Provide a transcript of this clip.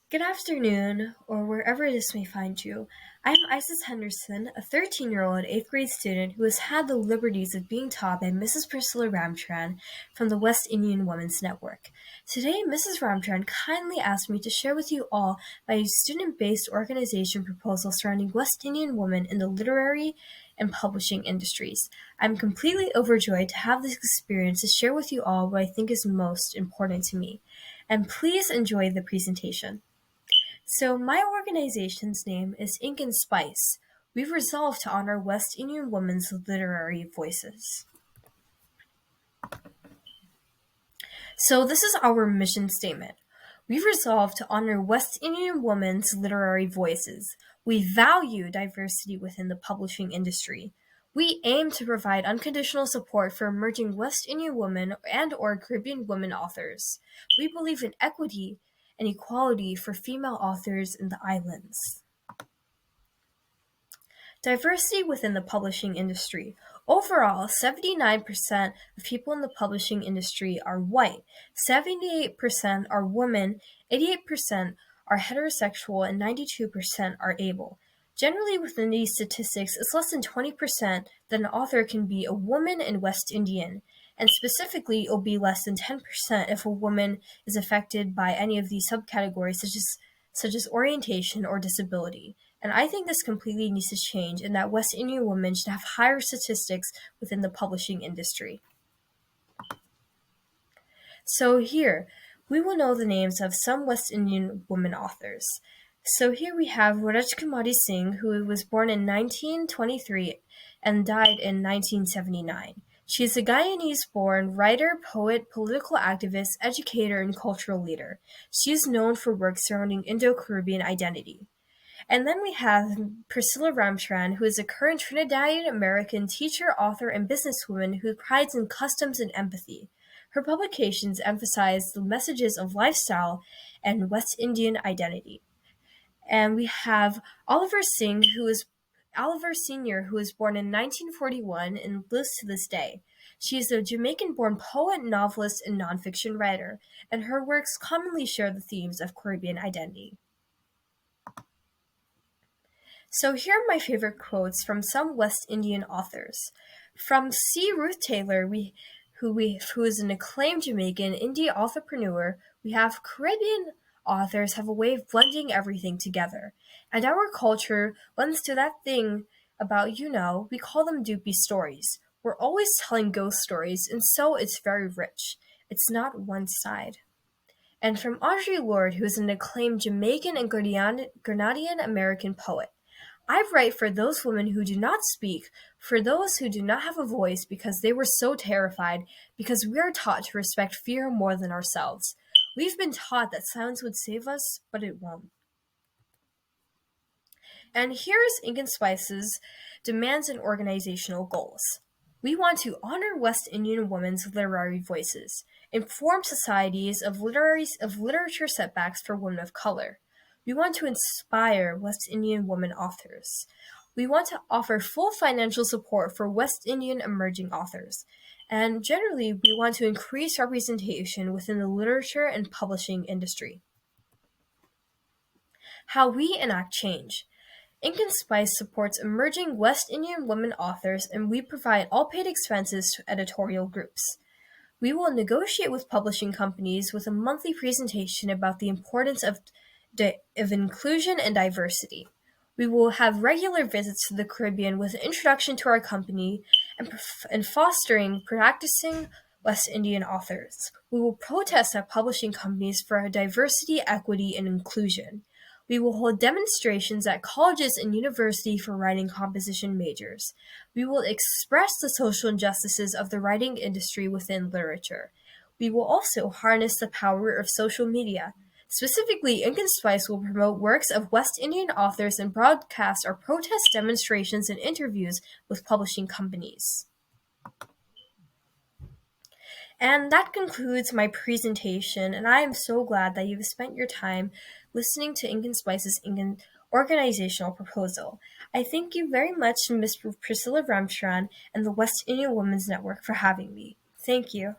Good afternoon, or wherever this may find you. I'm Isis Henderson, a 13-year-old 8th grade student who has had the liberties of being taught by Mrs. Priscilla Ramtran from the West Indian Women's Network. Today, Mrs. Ramtran kindly asked me to share with you all my student-based organization proposal surrounding West Indian women in the literary and publishing industries. I'm completely overjoyed to have this experience to share with you all what I think is most important to me. And please enjoy the presentation. So my organization's name is Ink and Spice. We've resolved to honor West Indian women's literary voices. So this is our mission statement. We've resolved to honor West Indian women's literary voices. We value diversity within the publishing industry. We aim to provide unconditional support for emerging West Indian women and/or Caribbean women authors. We believe in equity and equality for female authors in the islands. Diversity within the publishing industry. Overall, 79% of people in the publishing industry are white, 78% are women, 88% are heterosexual, and 92% are able. Generally, within these statistics, it's less than 20% that an author can be a woman and West Indian, and specifically, it'll be less than 10% if a woman is affected by any of these subcategories, such as orientation or disability. And I think this completely needs to change, and that West Indian women should have higher statistics within the publishing industry. So here, we will know the names of some West Indian women authors. So here we have Rajkumari Singh, who was born in 1923 and died in 1979. She is a Guyanese-born writer, poet, political activist, educator, and cultural leader. She is known for work surrounding Indo-Caribbean identity. And then we have Priscilla Ramtran, who is a current Trinidadian-American teacher, author, and businesswoman who prides in customs and empathy. Her publications emphasize the messages of lifestyle and West Indian identity. And we have Oliver Senior, who was born in 1941 and lives to this day. She is a Jamaican-born poet, novelist, and nonfiction writer, and her works commonly share the themes of Caribbean identity. So here are my favorite quotes from some West Indian authors. From C. Ruth Taylor, who is an acclaimed Jamaican indie entrepreneur, we have Caribbean authors have a way of blending everything together. And our culture lends to that thing about, we call them doopy stories. We're always telling ghost stories, and so it's very rich. It's not one side. And from Audre Lorde, who is an acclaimed Jamaican and Grenadian American poet. I write for those women who do not speak, for those who do not have a voice because they were so terrified, because we are taught to respect fear more than ourselves. We've been taught that silence would save us, but it won't. And here's Ink and Spice's demands and organizational goals. We want to honor West Indian women's literary voices, inform societies of literature setbacks for women of color. We want to inspire West Indian women authors. We want to offer full financial support for West Indian emerging authors. And generally, we want to increase representation within the literature and publishing industry. How we enact change. Ink and Spice supports emerging West Indian women authors, and we provide all paid expenses to editorial groups. We will negotiate with publishing companies with a monthly presentation about the importance of inclusion and diversity. We will have regular visits to the Caribbean with an introduction to our company and fostering practicing West Indian authors. We will protest at publishing companies for diversity, equity, and inclusion. We will hold demonstrations at colleges and universities for writing composition majors. We will express the social injustices of the writing industry within literature. We will also harness the power of social media. Specifically, Ink and Spice will promote works of West Indian authors and broadcast our protest demonstrations and interviews with publishing companies. And that concludes my presentation, and I am so glad that you've spent your time listening to Ink and Spice's organizational proposal. I thank you very much, Ms. Priscilla Ramcharan and the West Indian Women's Network, for having me. Thank you.